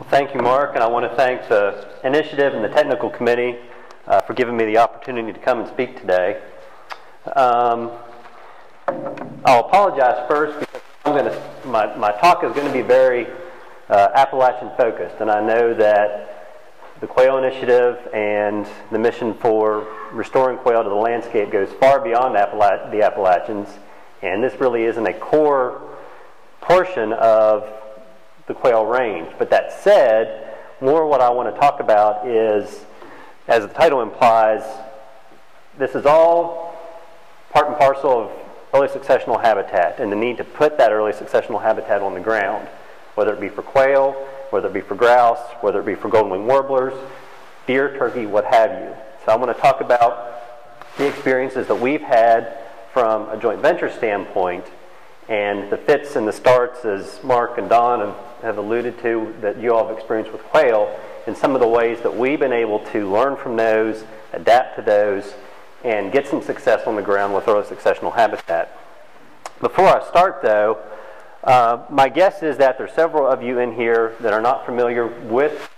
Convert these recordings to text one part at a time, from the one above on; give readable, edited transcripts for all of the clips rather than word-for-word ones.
Thank you, Mark, and I want to thank the initiative and the technical committee for giving me the opportunity to come and speak today. I'll apologize first because my talk is going to be very Appalachian focused, and I know that the Quail Initiative and the mission for restoring quail to the landscape goes far beyond the Appalachians, and this really isn't a core portion of the quail range. But that said, more what I want to talk about is, as the title implies, this is all part and parcel of early successional habitat and the need to put that early successional habitat on the ground, whether it be for quail, whether it be for grouse, whether it be for golden-winged warblers, deer, turkey, what have you. So I want to talk about the experiences that we've had from a joint venture standpoint and the fits and the starts, as Mark and Don have alluded to, that you all have experienced with quail, and some of the ways that we've been able to learn from those, adapt to those, and get some success on the ground with early successional habitat. Before I start, though, my guess is that there's several of you in here that are not familiar with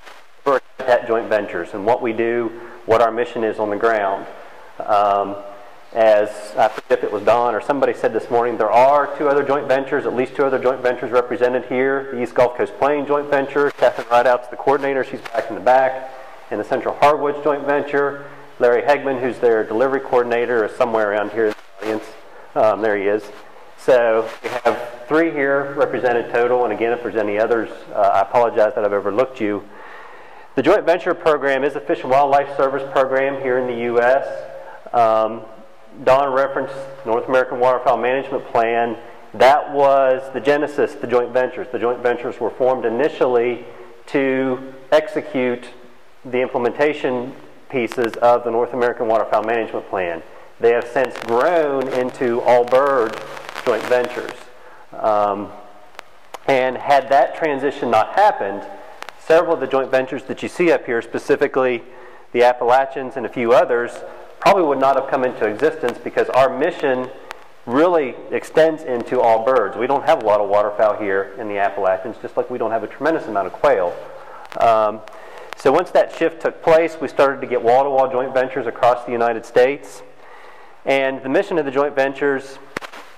habitat joint ventures and what we do, what our mission is on the ground. As I forget if it was Don or somebody said this morning, there are two other joint ventures, at least two other joint ventures represented here. The East Gulf Coast Plain Joint Venture, Catherine Rideout's the coordinator, she's back in the back. And the Central Hardwoods Joint Venture, Larry Hegman, who's their delivery coordinator, is somewhere around here in the audience. There he is. So we have three here represented total, and again, if there's any others, I apologize that I've overlooked you. The joint venture program is a Fish and Wildlife Service program here in the U.S. Don referenced North American Waterfowl Management Plan. That was the genesis of the joint ventures. The joint ventures were formed initially to execute the implementation pieces of the North American Waterfowl Management Plan. They have since grown into all bird joint ventures. And had that transition not happened, several of the joint ventures that you see up here, specifically the Appalachians and a few others, probably would not have come into existence because our mission really extends into all birds. We don't have a lot of waterfowl here in the Appalachians, just like we don't have a tremendous amount of quail. So once that shift took place, we started to get wall-to-wall joint ventures across the United States. And the mission of the joint ventures,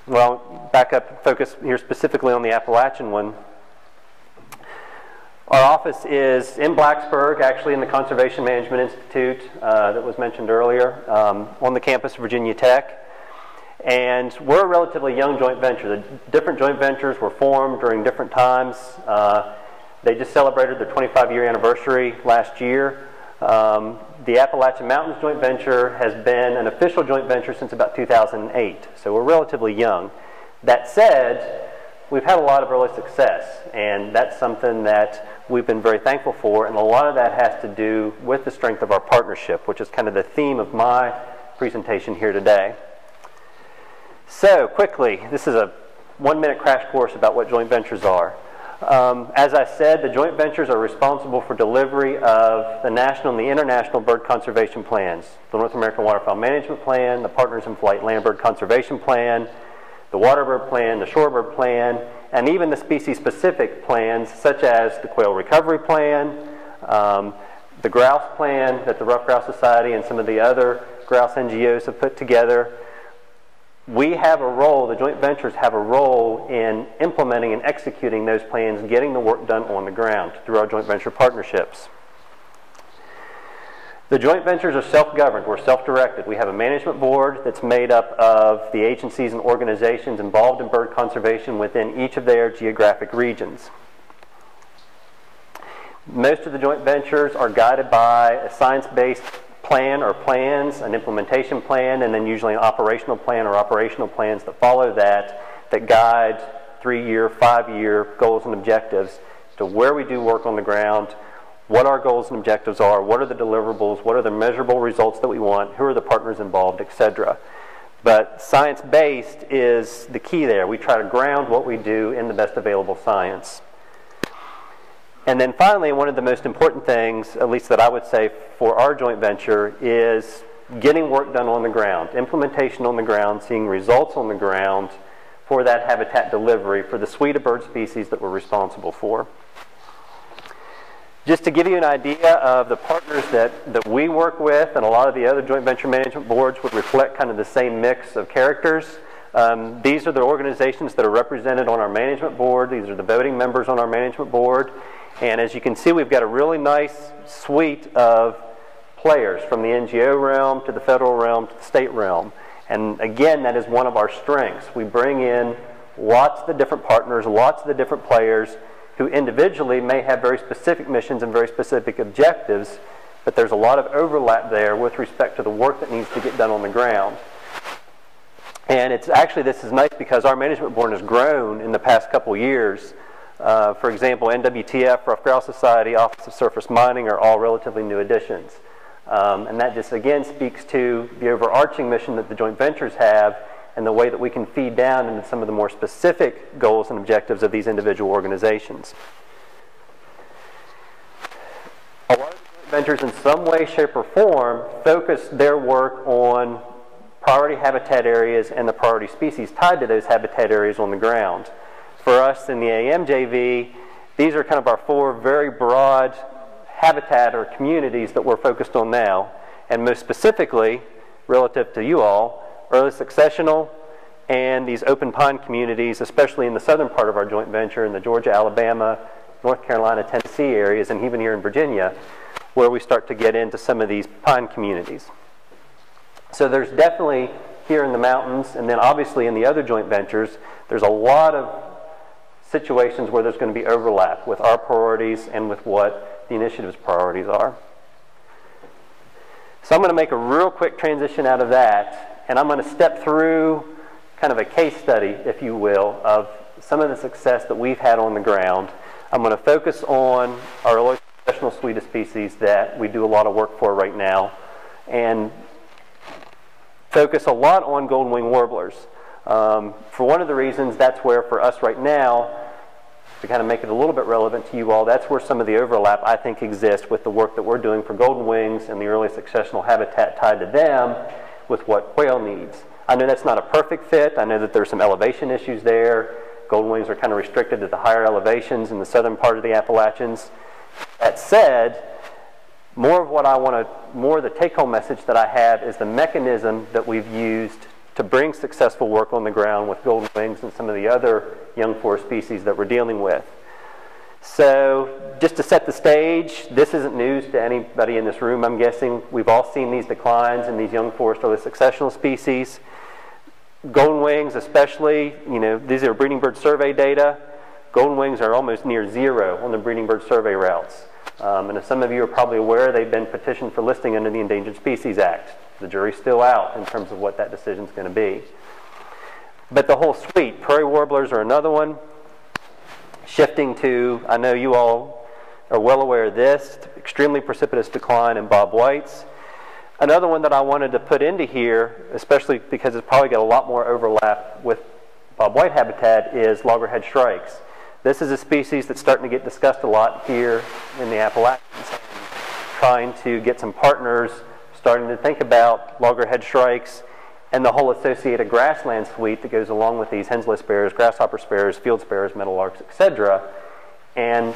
well, back up, focus here specifically on the Appalachian one. Our office is in Blacksburg, actually in the Conservation Management Institute that was mentioned earlier, on the campus of Virginia Tech. And we're a relatively young joint venture. The different joint ventures were formed during different times. They just celebrated their 25-year anniversary last year. The Appalachian Mountains Joint Venture has been an official joint venture since about 2008, so we're relatively young. That said, we've had a lot of early success, and that's something that we've been very thankful for, and a lot of that has to do with the strength of our partnership, which is kind of the theme of my presentation here today. So, quickly, this is a one-minute crash course about what joint ventures are. As I said, the joint ventures are responsible for delivery of the national and the international bird conservation plans. The North American Waterfowl Management Plan, the Partners in Flight Land Bird Conservation Plan, the Waterbird Plan, the Shorebird Plan, and even the species-specific plans such as the Quail Recovery Plan, the Grouse Plan that the Rough Grouse Society and some of the other grouse NGOs have put together. We have a role, the joint ventures have a role in implementing and executing those plans, getting the work done on the ground through our joint venture partnerships. The joint ventures are self-governed. We're self-directed. We have a management board that's made up of the agencies and organizations involved in bird conservation within each of their geographic regions. Most of the joint ventures are guided by a science-based plan or plans, an implementation plan, and then usually an operational plan or operational plans that follow that guide 3-year, 5-year goals and objectives to where we do work on the ground, what our goals and objectives are, what are the deliverables, what are the measurable results that we want, who are the partners involved, etc. But science-based is the key there. We try to ground what we do in the best available science. And then finally, one of the most important things, at least that I would say for our joint venture, is getting work done on the ground, implementation on the ground, seeing results on the ground for that habitat delivery for the suite of bird species that we're responsible for. Just to give you an idea of the partners that we work with, and a lot of the other joint venture management boards would reflect kind of the same mix of characters. These are the organizations that are represented on our management board. These are the voting members on our management board. And as you can see, we've got a really nice suite of players from the NGO realm to the federal realm to the state realm. And again, that is one of our strengths. We bring in lots of the different partners, lots of the different players who individually may have very specific missions and very specific objectives, but there's a lot of overlap there with respect to the work that needs to get done on the ground. And it's actually, this is nice because our management board has grown in the past couple years. For example, NWTF, Rough Grouse Society, Office of Surface Mining are all relatively new additions. And that just again speaks to the overarching mission that the joint ventures have and the way that we can feed down into some of the more specific goals and objectives of these individual organizations. A lot of the joint ventures in some way, shape, or form focus their work on priority habitat areas and the priority species tied to those habitat areas on the ground. For us in the AMJV, these are kind of our four very broad habitat or communities that we're focused on now, and most specifically, relative to you all, early successional and these open pine communities, especially in the southern part of our joint venture in the Georgia, Alabama, North Carolina, Tennessee areas, and even here in Virginia, where we start to get into some of these pine communities. So there's definitely here in the mountains, and then obviously in the other joint ventures, there's a lot of situations where there's going to be overlap with our priorities and with what the initiative's priorities are. So I'm going to make a real quick transition out of that, and I'm going to step through kind of a case study, if you will, of some of the success that we've had on the ground. I'm going to focus on our early professional suite of species that we do a lot of work for right now, and focus a lot on golden wing warblers. For one of the reasons, that's where for us right now, to kind of make it a little bit relevant to you all, that's where some of the overlap I think exists with the work that we're doing for golden wings and the early successional habitat tied to them with what quail needs. I know that's not a perfect fit. I know that there's some elevation issues there. Golden wings are kind of restricted to the higher elevations in the southern part of the Appalachians. That said, more of the take-home message that I have is the mechanism that we've used to bring successful work on the ground with golden wings and some of the other young forest species that we're dealing with. So just to set the stage, this isn't news to anybody in this room. I'm guessing we've all seen these declines in these young forest early successional species. Golden wings especially, these are breeding bird survey data. Golden wings are almost near zero on the breeding bird survey routes. And as some of you are probably aware, they've been petitioned for listing under the Endangered Species Act. The jury's still out in terms of what that decision's going to be. But the whole suite, prairie warblers are another one. Shifting to, I know you all are well aware of this, extremely precipitous decline in bobwhites. Another one that I wanted to put into here, especially because it's probably got a lot more overlap with bobwhite habitat, is loggerhead shrikes. This is a species that's starting to get discussed a lot here in the Appalachians, and trying to get some partners starting to think about loggerhead shrikes and the whole associated grassland suite that goes along with these hensley sparrows, grasshopper sparrows, field sparrows, meadowlarks, etc. And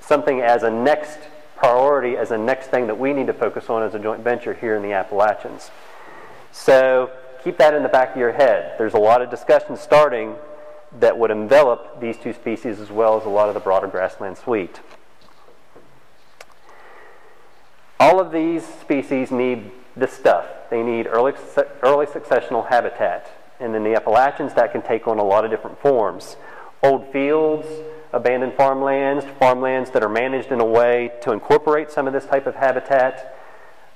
something as a next priority, as a next thing that we need to focus on as a joint venture here in the Appalachians. So keep that in the back of your head. There's a lot of discussion starting that would envelop these two species as well as a lot of the broader grassland suite. All of these species need this stuff. They need early successional habitat. And in the Appalachians, that can take on a lot of different forms. Old fields, abandoned farmlands that are managed in a way to incorporate some of this type of habitat,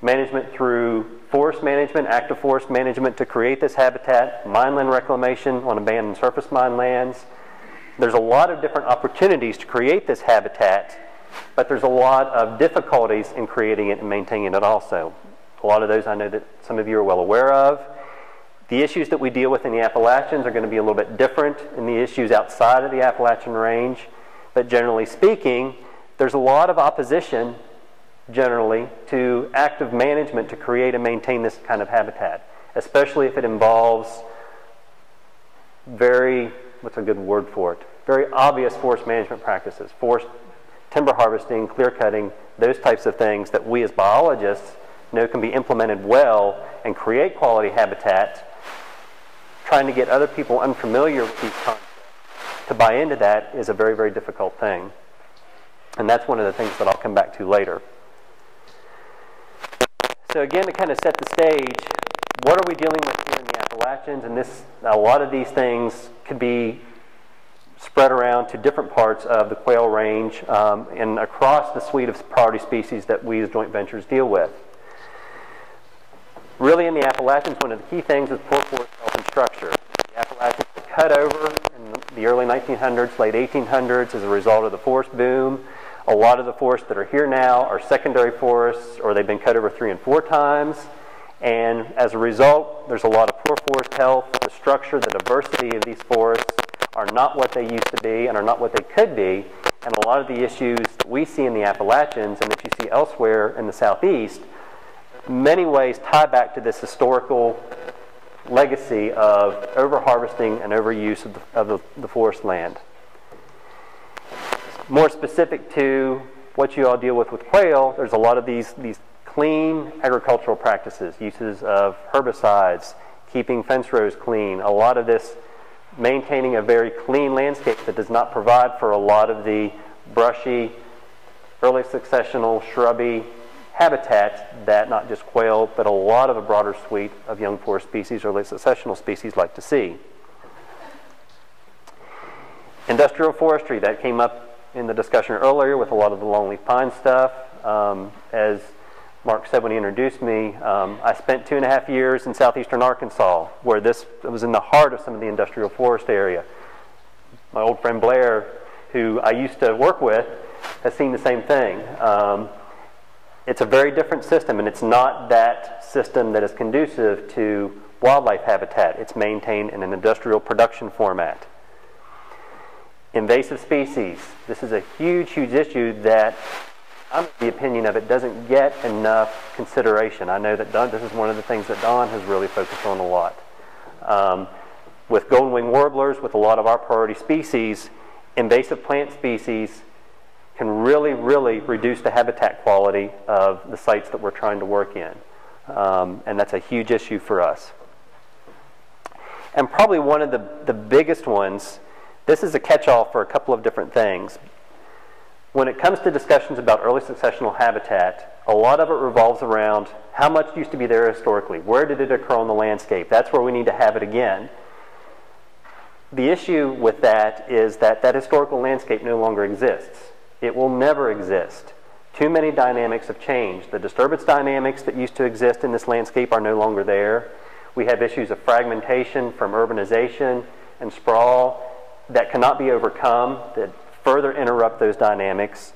management through forest management, active forest management to create this habitat, mineland reclamation on abandoned surface mine lands. There's a lot of different opportunities to create this habitat, but there's a lot of difficulties in creating it and maintaining it also. A lot of those I know that some of you are well aware of. The issues that we deal with in the Appalachians are going to be a little bit different than the issues outside of the Appalachian range, but generally speaking, there's a lot of opposition generally to active management to create and maintain this kind of habitat, especially if it involves very, what's a good word for it, very obvious forest management practices, forest timber harvesting, clear cutting, those types of things that we as biologists know can be implemented well and create quality habitats. Trying to get other people unfamiliar with these concepts to buy into that is a very, very difficult thing. And that's one of the things that I'll come back to later. So again, to kind of set the stage, what are we dealing with here in the Appalachians? And a lot of these things could be spread around to different parts of the quail range and across the suite of priority species that we as joint ventures deal with. Really in the Appalachians, one of the key things is poor forest health and structure. The Appalachians were cut over in the early 1900s, late 1800s as a result of the forest boom. A lot of the forests that are here now are secondary forests, or they've been cut over 3 and 4 times. And as a result, there's a lot of poor forest health. The structure, the diversity of these forests are not what they used to be and are not what they could be. And a lot of the issues that we see in the Appalachians and that you see elsewhere in the Southeast, in many ways tie back to this historical legacy of over-harvesting and overuse of the forest land. More specific to what you all deal with quail, there's a lot of these clean agricultural practices, uses of herbicides, keeping fence rows clean, a lot of this maintaining a very clean landscape that does not provide for a lot of the brushy, early successional, shrubby habitats that not just quail, but a lot of a broader suite of young forest species or late successional species like to see. Industrial forestry, that came up in the discussion earlier with a lot of the longleaf pine stuff. As Mark said when he introduced me, I spent 2.5 years in southeastern Arkansas, where this was in the heart of some of the industrial forest area. My old friend Blair, who I used to work with, has seen the same thing. It's a very different system, and it's not that system that is conducive to wildlife habitat. It's maintained in an industrial production format. Invasive species. This is a huge, huge issue that I'm of the opinion of it doesn't get enough consideration. I know that this is one of the things that Don has really focused on a lot. With golden-winged warblers, with a lot of our priority species, invasive plant species can really, really reduce the habitat quality of the sites that we're trying to work in. And that's a huge issue for us. And probably one of the biggest ones, this is a catch-all for a couple of different things. When it comes to discussions about early successional habitat, a lot of it revolves around how much used to be there historically. Where did it occur on the landscape? That's where we need to have it again. The issue with that is that that historical landscape no longer exists. It will never exist. Too many dynamics have changed. The disturbance dynamics that used to exist in this landscape are no longer there. We have issues of fragmentation from urbanization and sprawl that cannot be overcome, that further interrupt those dynamics.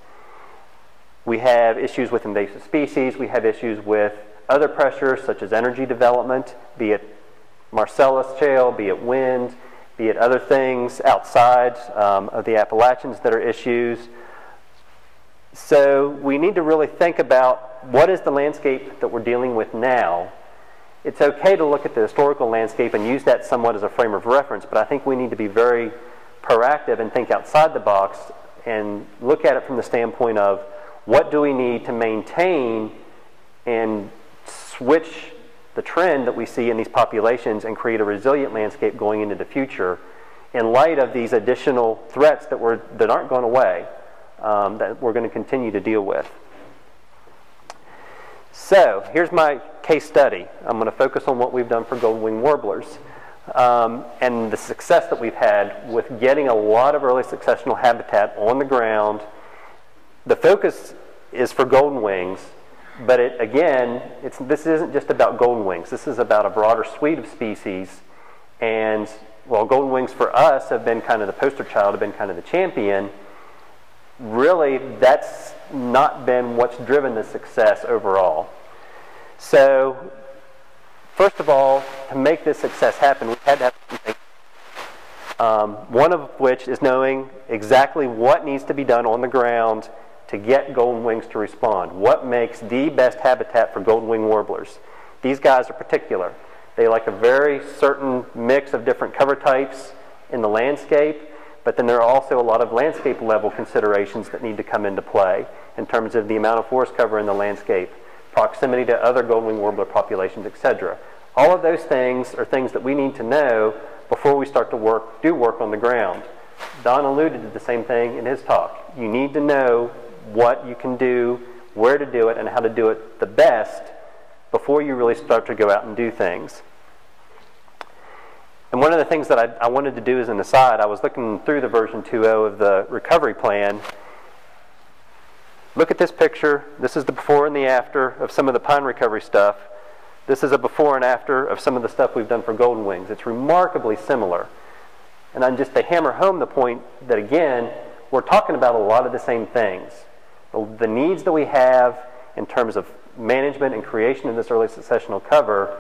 We have issues with invasive species. We have issues with other pressures such as energy development, be it Marcellus shale, be it wind, be it other things outside of the Appalachians that are issues. So we need to really think about what is the landscape that we're dealing with now. It's okay to look at the historical landscape and use that somewhat as a frame of reference, but I think we need to be very proactive and think outside the box and look at it from the standpoint of what do we need to maintain and switch the trend that we see in these populations and create a resilient landscape going into the future in light of these additional threats that aren't going away, that we're going to continue to deal with. So here's my case study. I'm going to focus on what we've done for golden-winged warblers. And the success that we've had with getting a lot of early successional habitat on the ground. The focus is for golden wings, but this isn't just about golden wings. This is about a broader suite of species. And while golden wings for us have been kind of the poster child, have been kind of the champion, really that's not been what's driven the success overall. So first of all, to make this success happen, we had to have something. One of which is knowing exactly what needs to be done on the ground to get golden wings to respond. What makes the best habitat for golden-winged warblers? These guys are particular. They like a very certain mix of different cover types in the landscape. But then there are also a lot of landscape level considerations that need to come into play in terms of the amount of forest cover in the landscape, proximity to other golden-winged warbler populations, etc. All of those things are things that we need to know before we start to do work on the ground. Don alluded to the same thing in his talk. You need to know what you can do, where to do it, and how to do it the best before you really start to go out and do things. And one of the things that I wanted to do as an aside, I was looking through the version 2.0 of the recovery plan. Look at this picture. This is the before and the after of some of the pine recovery stuff. This is a before and after of some of the stuff we've done for golden wings. It's remarkably similar. And I'm just to hammer home the point that, again, we're talking about a lot of the same things. The needs that we have in terms of management and creation of this early successional cover,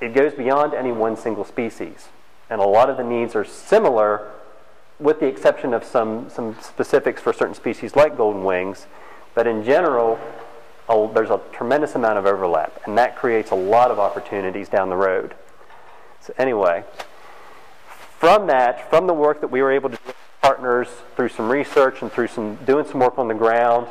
it goes beyond any one single species. And a lot of the needs are similar, with the exception of some specifics for certain species like golden wings. But in general, there's a tremendous amount of overlap, and that creates a lot of opportunities down the road. So anyway, from the work that we were able to do with partners through some research and through doing some work on the ground,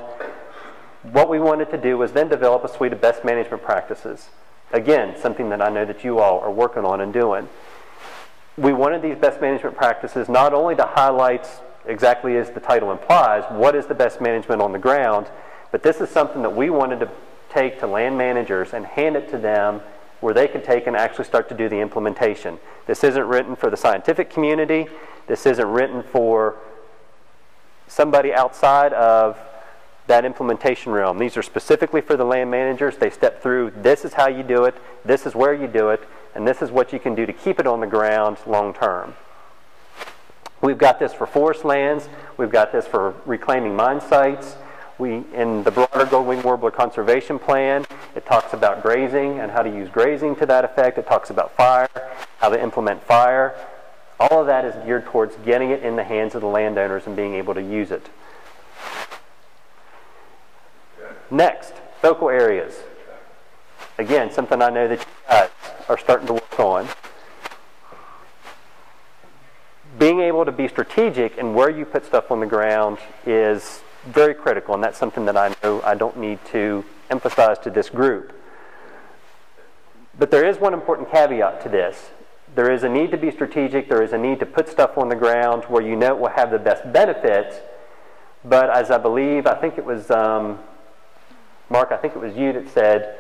what we wanted to do was then develop a suite of best management practices. Again, something that I know that you all are working on and doing. We wanted these best management practices not only to highlight, exactly as the title implies, what is the best management on the ground, but this is something that we wanted to take to land managers and hand it to them where they could take and actually start to do the implementation. This isn't written for the scientific community. This isn't written for somebody outside of that implementation realm. These are specifically for the land managers. They step through, this is how you do it, this is where you do it, and this is what you can do to keep it on the ground long term. We've got this for forest lands. We've got this for reclaiming mine sites. In the broader golden-winged warbler conservation plan, it talks about grazing and how to use grazing to that effect. It talks about fire, how to implement fire. All of that is geared towards getting it in the hands of the landowners and being able to use it. Next, focal areas. Again, something I know that you guys are starting to work on. Being able to be strategic in where you put stuff on the ground is very critical, and that's something that I know I don't need to emphasize to this group. But there is one important caveat to this. There is a need to be strategic. There is a need to put stuff on the ground where you know it will have the best benefits. But as I believe, I think it was Mark, I think it was you that said,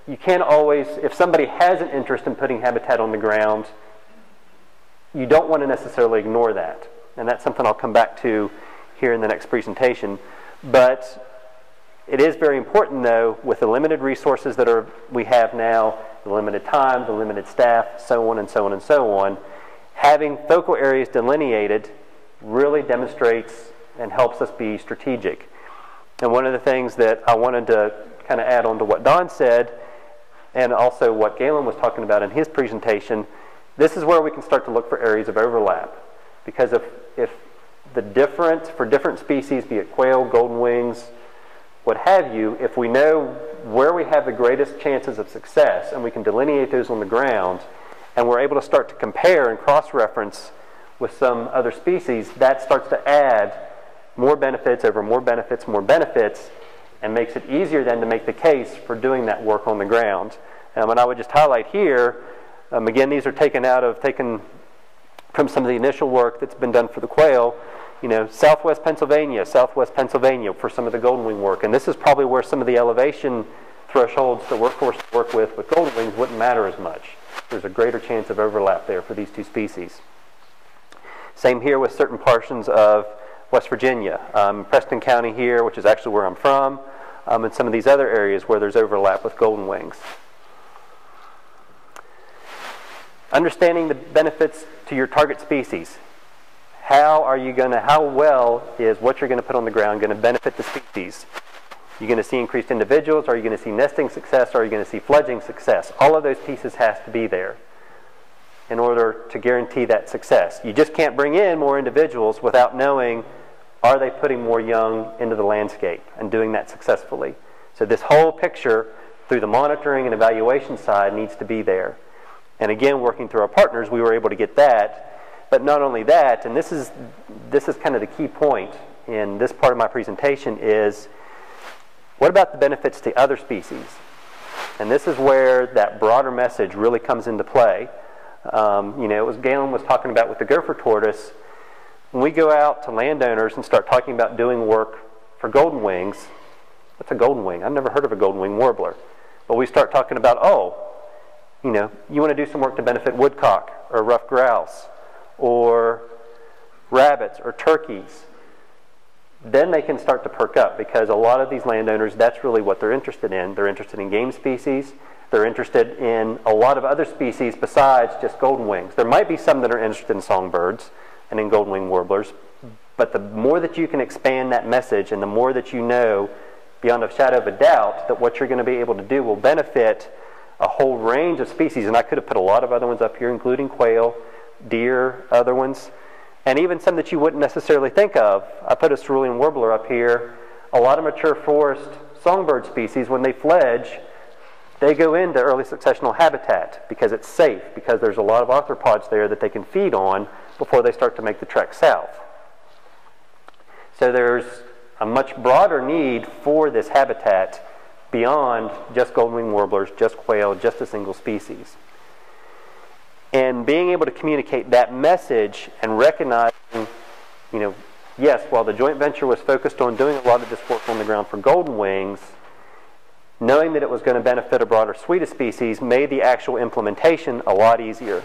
you can't always, if somebody has an interest in putting habitat on the ground, you don't want to necessarily ignore that. And that's something I'll come back to here in the next presentation. But it is very important, though, with the limited resources that we have now, the limited time, the limited staff, so on and so on and so on, having focal areas delineated really demonstrates and helps us be strategic. And one of the things that I wanted to kind of add on to what Don said, and also what Galen was talking about in his presentation, this is where we can start to look for areas of overlap. Because if for different species, be it quail, golden wings, what have you, if we know where we have the greatest chances of success and we can delineate those on the ground, and we're able to start to compare and cross-reference with some other species, that starts to add more benefits over more benefits, and makes it easier then to make the case for doing that work on the ground. And I would just highlight here, again, these are taken from some of the initial work that's been done for the quail. You know, southwest Pennsylvania for some of the golden wing work. And this is probably where some of the elevation thresholds the workforce work with golden wings wouldn't matter as much. There's a greater chance of overlap there for these two species. Same here with certain portions of West Virginia, Preston County here, which is actually where I'm from, and some of these other areas where there's overlap with golden wings. Understanding the benefits to your target species. How well is what you're going to put on the ground going to benefit the species? You're going to see increased individuals, are you going to see nesting success, or are you going to see fledging success? All of those pieces has to be there in order to guarantee that success. You just can't bring in more individuals without knowing, are they putting more young into the landscape and doing that successfully? So this whole picture through the monitoring and evaluation side needs to be there. And again, working through our partners, we were able to get that. But not only that, and this is kind of the key point in this part of my presentation, is what about the benefits to other species? And this is where that broader message really comes into play. It was Galen was talking about with the gopher tortoise. When we go out to landowners and start talking about doing work for golden wings, what's a golden wing? I've never heard of a golden wing warbler. But we start talking about, you want to do some work to benefit woodcock or ruffed grouse or rabbits or turkeys. Then they can start to perk up, because a lot of these landowners, that's really what they're interested in. They're interested in game species. They're interested in a lot of other species besides just golden wings. There might be some that are interested in songbirds and in golden wing warblers, but the more that you can expand that message and the more that you know beyond a shadow of a doubt that what you're going to be able to do will benefit a whole range of species. And I could have put a lot of other ones up here, including quail, deer, other ones, and even some that you wouldn't necessarily think of. I put a cerulean warbler up here. A lot of mature forest songbird species, when they fledge, they go into early successional habitat because it's safe, because there's a lot of arthropods there that they can feed on before they start to make the trek south. So there's a much broader need for this habitat beyond just golden wing warblers, just quail, just a single species. And being able to communicate that message and recognizing, yes, while the joint venture was focused on doing a lot of this work on the ground for golden wings, knowing that it was going to benefit a broader suite of species made the actual implementation a lot easier.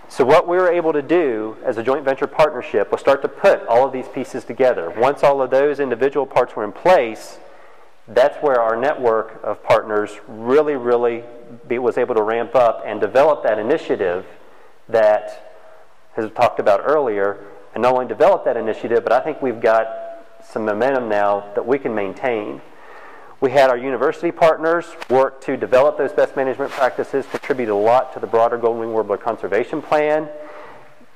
So what we were able to do as a joint venture partnership was start to put all of these pieces together. Once all of those individual parts were in place, that's where our network of partners really was able to ramp up and develop that initiative that has talked about earlier. And not only develop that initiative, but I think we've got some momentum now that we can maintain. We had our university partners work to develop those best management practices, contribute a lot to the broader golden wing warbler conservation plan.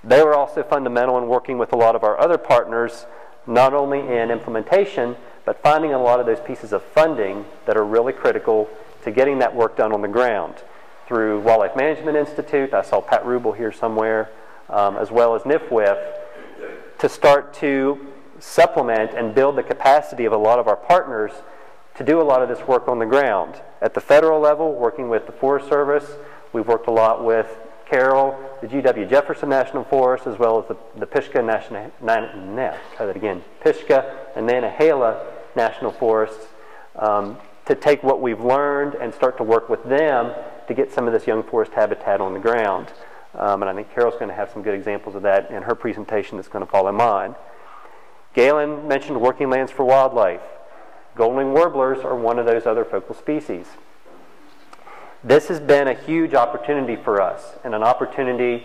They were also fundamental in working with a lot of our other partners, not only in implementation, but finding a lot of those pieces of funding that are really critical to getting that work done on the ground. Through Wildlife Management Institute, I saw Pat Rubel here somewhere, as well as NIFWIF, to start to supplement and build the capacity of a lot of our partners to do a lot of this work on the ground. At the federal level, working with the Forest Service, we've worked a lot with Carroll, the G.W. Jefferson National Forest, as well as the Pishka and Nantahala National Forests, to take what we've learned and start to work with them to get some of this young forest habitat on the ground. And I think Carol's going to have some good examples of that in her presentation that's going to follow mine. Galen mentioned working lands for wildlife. Golden wing warblers are one of those other focal species. This has been a huge opportunity for us, and an opportunity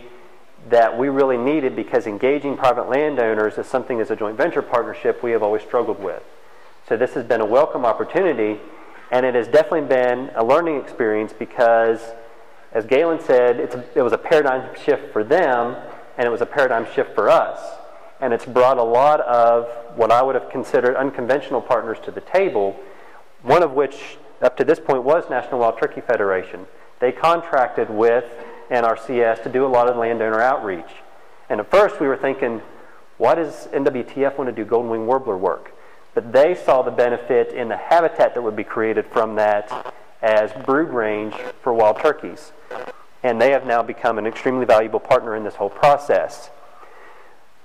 that we really needed, because engaging private landowners is something as a joint venture partnership we have always struggled with. So this has been a welcome opportunity, and it has definitely been a learning experience, because, as Galen said, it was a paradigm shift for them, and it was a paradigm shift for us. And it's brought a lot of what I would have considered unconventional partners to the table, one of which up to this point was National Wild Turkey Federation. They contracted with NRCS to do a lot of landowner outreach. And at first we were thinking, why does NWTF want to do golden wing warbler work? But they saw the benefit in the habitat that would be created from that as brood range for wild turkeys. And they have now become an extremely valuable partner in this whole process.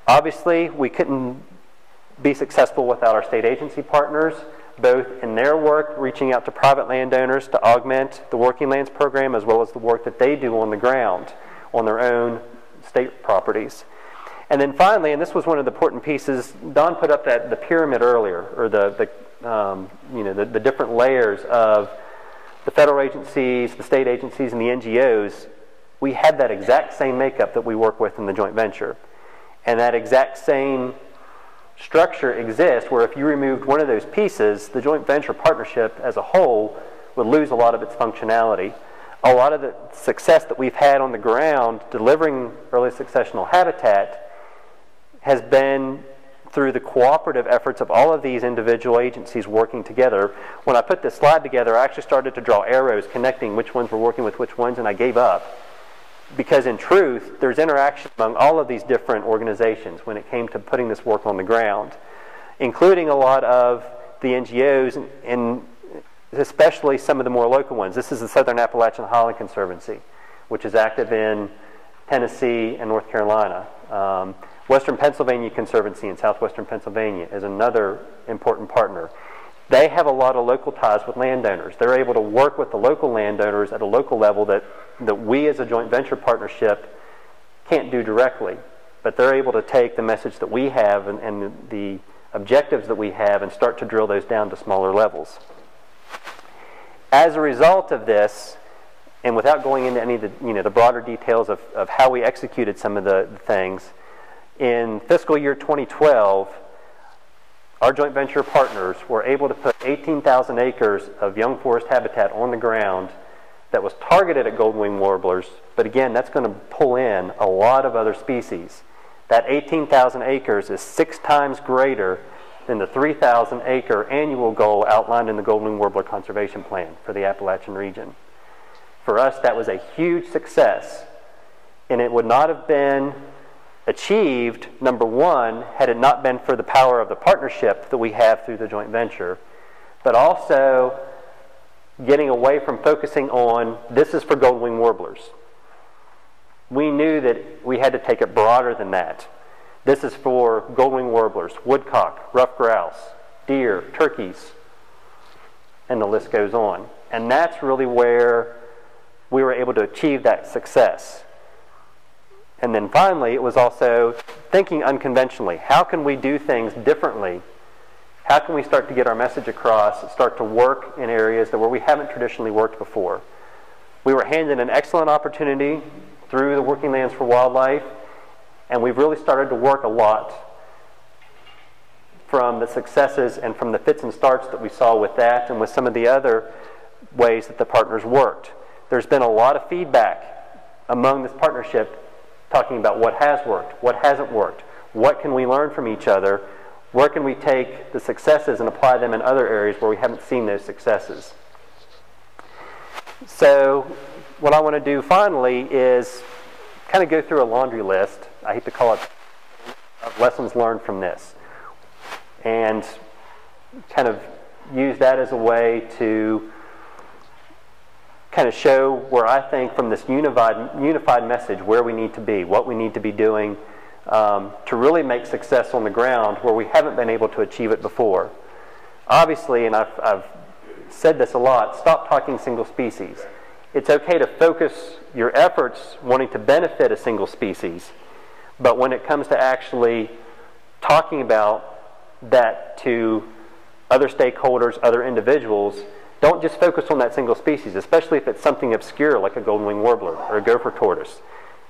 Obviously, we couldn't be successful without our state agency partners, both in their work reaching out to private landowners to augment the Working Lands program, as well as the work that they do on the ground on their own state properties. And then finally, and this was one of the important pieces, Don put up the pyramid earlier, or the different layers of the federal agencies, the state agencies, and the NGOs. We had that exact same makeup that we work with in the joint venture. And that exact same structure exists, where if you removed one of those pieces, the joint venture partnership as a whole would lose a lot of its functionality. A lot of the success that we've had on the ground delivering early successional habitat has been through the cooperative efforts of all of these individual agencies working together. When I put this slide together, I actually started to draw arrows connecting which ones were working with which ones, and I gave up. because in truth, there's interaction among all of these different organizations when it came to putting this work on the ground, including a lot of the NGOs and especially some of the more local ones. This is the Southern Appalachian Highland Conservancy, which is active in Tennessee and North Carolina. Western Pennsylvania Conservancy in southwestern Pennsylvania is another important partner. They have a lot of local ties with landowners. They're able to work with the local landowners at a local level that we as a joint venture partnership can't do directly. But they're able to take the message that we have and the objectives that we have and start to drill those down to smaller levels. As a result of this, and without going into any of the broader details of how we executed some of the things, in fiscal year 2012, our joint venture partners were able to put 18,000 acres of young forest habitat on the ground that was targeted at golden-winged warblers, but again, that's going to pull in a lot of other species. That 18,000 acres is 6 times greater than the 3,000 acre annual goal outlined in the golden-winged warbler conservation plan for the Appalachian region. For us, that was a huge success, and it would not have been achieved, number one, had it not been for the power of the partnership that we have through the joint venture, but also getting away from focusing on this is for golden-winged warblers. We knew that we had to take it broader than that. This is for golden-winged warblers, woodcock, ruffed grouse, deer, turkeys, and the list goes on. And that's really where we were able to achieve that success. And then finally, it was also thinking unconventionally. How can we do things differently? How can we start to get our message across, start to work in areas where we haven't traditionally worked before? We were handed an excellent opportunity through the Working Lands for Wildlife, and we've really started to work a lot from the successes and from the fits and starts that we saw with that and with some of the other ways that the partners worked. There's been a lot of feedback among this partnership talking about what has worked, what hasn't worked, what can we learn from each other, where can we take the successes and apply them in other areas where we haven't seen those successes. So what I want to do finally is kind of go through a laundry list, I hate to call it, of lessons learned from this, and kind of use that as a way to kind of show where I think from this unified message where we need to be, what we need to be doing to really make success on the ground where we haven't been able to achieve it before. Obviously, and I've said this a lot, stop talking single species. It's okay to focus your efforts wanting to benefit a single species, but when it comes to actually talking about that to other stakeholders, other individuals, don't just focus on that single species, especially if it's something obscure like a golden-winged warbler or a gopher tortoise.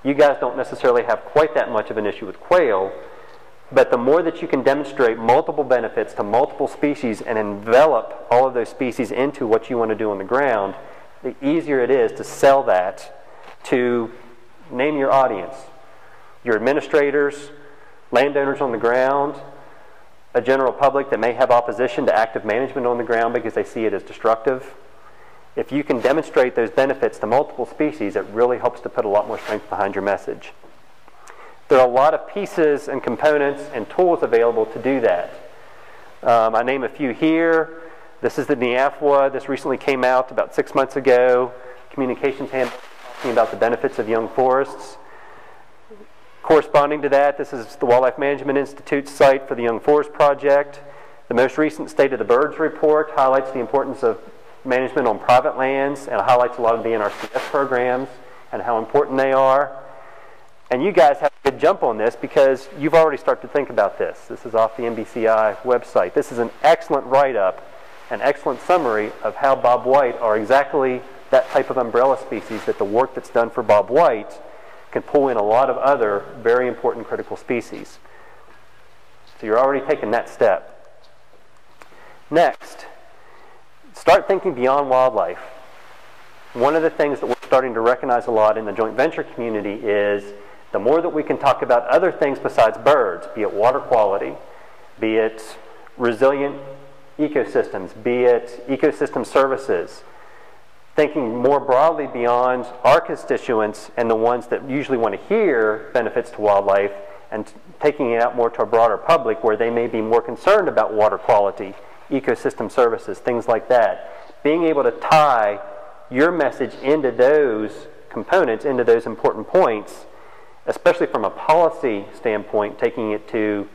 You guys don't necessarily have quite that much of an issue with quail, but the more that you can demonstrate multiple benefits to multiple species and envelop all of those species into what you want to do on the ground, the easier it is to sell that to, name your audience, your administrators, landowners on the ground, a general public that may have opposition to active management on the ground because they see it as destructive. If you can demonstrate those benefits to multiple species, it really helps to put a lot more strength behind your message. There are a lot of pieces and components and tools available to do that. I name a few here. This is the NIAFWA. This recently came out about 6 months ago. Communications handbook talking about the benefits of young forests. Corresponding to that, this is the Wildlife Management Institute's site for the Young Forest Project. The most recent State of the Birds report highlights the importance of management on private lands and highlights a lot of the NRCS programs and how important they are. And you guys have a good jump on this because you've already started to think about this. This is off the NBCI website. This is an excellent write-up, an excellent summary of how bobwhite are exactly that type of umbrella species that the work that's done for bobwhite can pull in a lot of other very important critical species. So you're already taking that step. Next, start thinking beyond wildlife. One of the things that we're starting to recognize a lot in the joint venture community is the more that we can talk about other things besides birds, be it water quality, be it resilient ecosystems, be it ecosystem services, thinking more broadly beyond our constituents and the ones that usually want to hear benefits to wildlife, and taking it out more to a broader public where they may be more concerned about water quality, ecosystem services, things like that. Being able to tie your message into those components, into those important points, especially from a policy standpoint, taking it to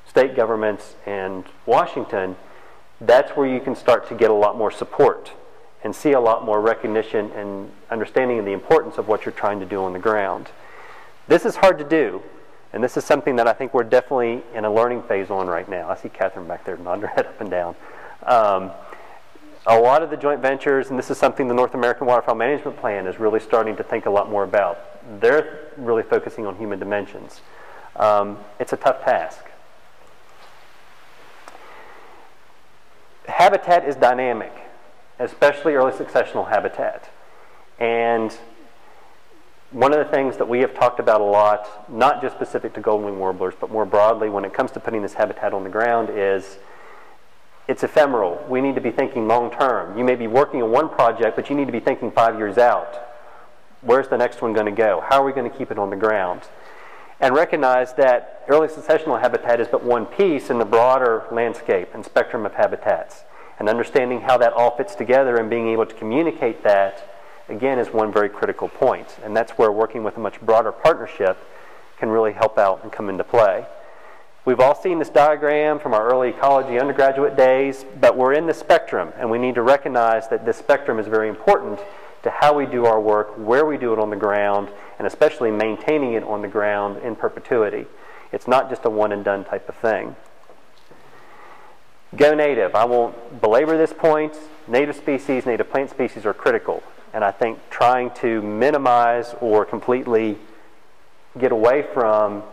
state governments and Washington, that's where you can start to get a lot more support and see a lot more recognition and understanding of the importance of what you're trying to do on the ground. This is hard to do, and this is something that I think we're definitely in a learning phase on right now. I see Catherine back there nodding her head up and down. A lot of the joint ventures, and this is something the North American Waterfowl Management Plan is really starting to think a lot more about. They're really focusing on human dimensions. It's a tough task. Habitat is dynamic, especially early successional habitat. And one of the things that we have talked about a lot, not just specific to golden-winged warblers, but more broadly when it comes to putting this habitat on the ground, is it's ephemeral. We need to be thinking long-term. You may be working on one project, but you need to be thinking 5 years out. Where's the next one going to go? How are we going to keep it on the ground? And recognize that early successional habitat is but one piece in the broader landscape and spectrum of habitats. And understanding how that all fits together and being able to communicate that, again, is one very critical point. And that's where working with a much broader partnership can really help out and come into play. We've all seen this diagram from our early ecology undergraduate days, but we're in the spectrum, and we need to recognize that this spectrum is very important to how we do our work, where we do it on the ground, and especially maintaining it on the ground in perpetuity. It's not just a one and done type of thing. Go native. I won't belabor this point. Native species, native plant species are critical, and I think trying to minimize or completely get away from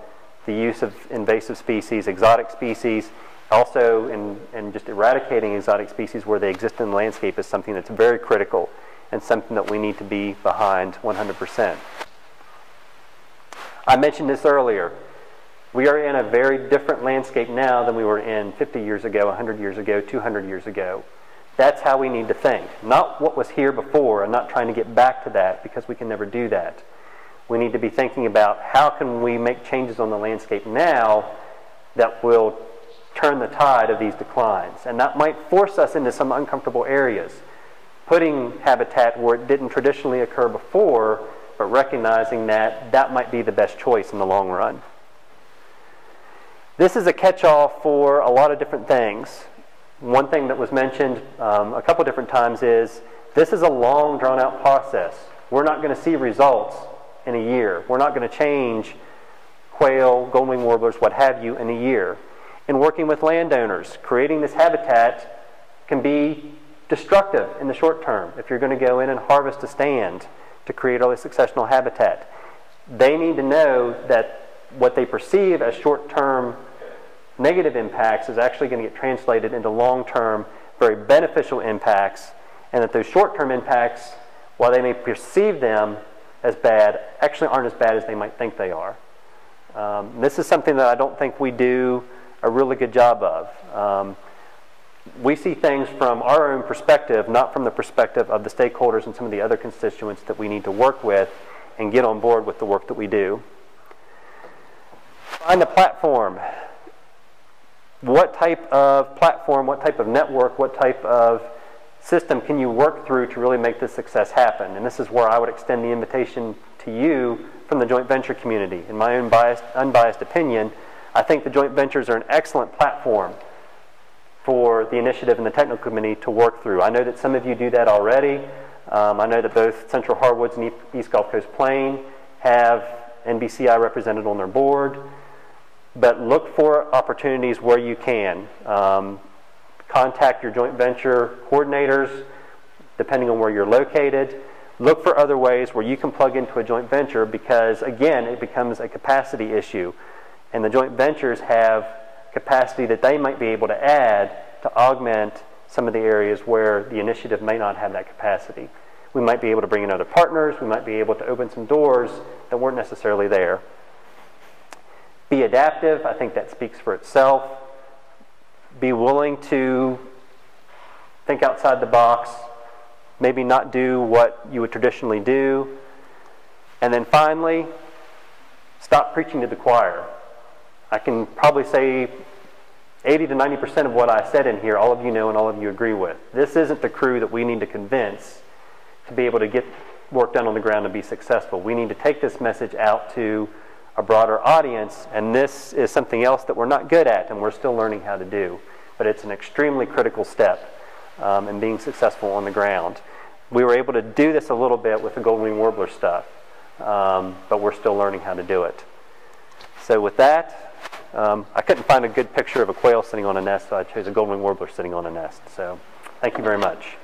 the use of invasive species, exotic species, also in just eradicating exotic species where they exist in the landscape is something that's very critical and something that we need to be behind 100%. I mentioned this earlier. We are in a very different landscape now than we were in 50 years ago, 100 years ago, 200 years ago. That's how we need to think. Not what was here before, and not trying to get back to that, because we can never do that. We need to be thinking about how can we make changes on the landscape now that will turn the tide of these declines. And that might force us into some uncomfortable areas. Putting habitat where it didn't traditionally occur before, but recognizing that that might be the best choice in the long run. This is a catch-all for a lot of different things. One thing that was mentioned a couple different times is this is a long, drawn-out process. We're not going to see results in a year. We're not going to change quail, golden-winged warblers, what have you, in a year. In working with landowners, creating this habitat can be destructive in the short term. If you're going to go in and harvest a stand to create early successional habitat, they need to know that what they perceive as short-term negative impacts is actually going to get translated into long-term, very beneficial impacts, and that those short-term impacts, while they may perceive them as bad, actually aren't as bad as they might think they are. This is something that I don't think we do a really good job of. We see things from our own perspective, not from the perspective of the stakeholders and some of the other constituents that we need to work with and get on board with the work that we do. Find a platform. What type of platform, what type of network, what type of system can you work through to really make this success happen? And this is where I would extend the invitation to you from the joint venture community. In my own unbiased opinion, I think the joint ventures are an excellent platform for the initiative and the technical committee to work through. I know that some of you do that already. I know that both Central Hardwoods and East Gulf Coast Plain have NBCI represented on their board. But look for opportunities where you can. Contact your joint venture coordinators, depending on where you're located. Look for other ways where you can plug into a joint venture because, again, it becomes a capacity issue. And the joint ventures have capacity that they might be able to add to augment some of the areas where the initiative may not have that capacity. We might be able to bring in other partners. We might be able to open some doors that weren't necessarily there. Be adaptive. I think that speaks for itself. Be willing to think outside the box. maybe not do what you would traditionally do. And then finally, stop preaching to the choir. I can probably say 80 to 90% of what I said in here, all of you know and all of you agree with. This isn't the crew that we need to convince to be able to get work done on the ground and be successful. We need to take this message out to a broader audience, and this is something else that we're not good at and we're still learning how to do. But it's an extremely critical step in being successful on the ground. We were able to do this a little bit with the golden wing warbler stuff, but we're still learning how to do it. So with that, I couldn't find a good picture of a quail sitting on a nest, so I chose a golden wing warbler sitting on a nest. So thank you very much.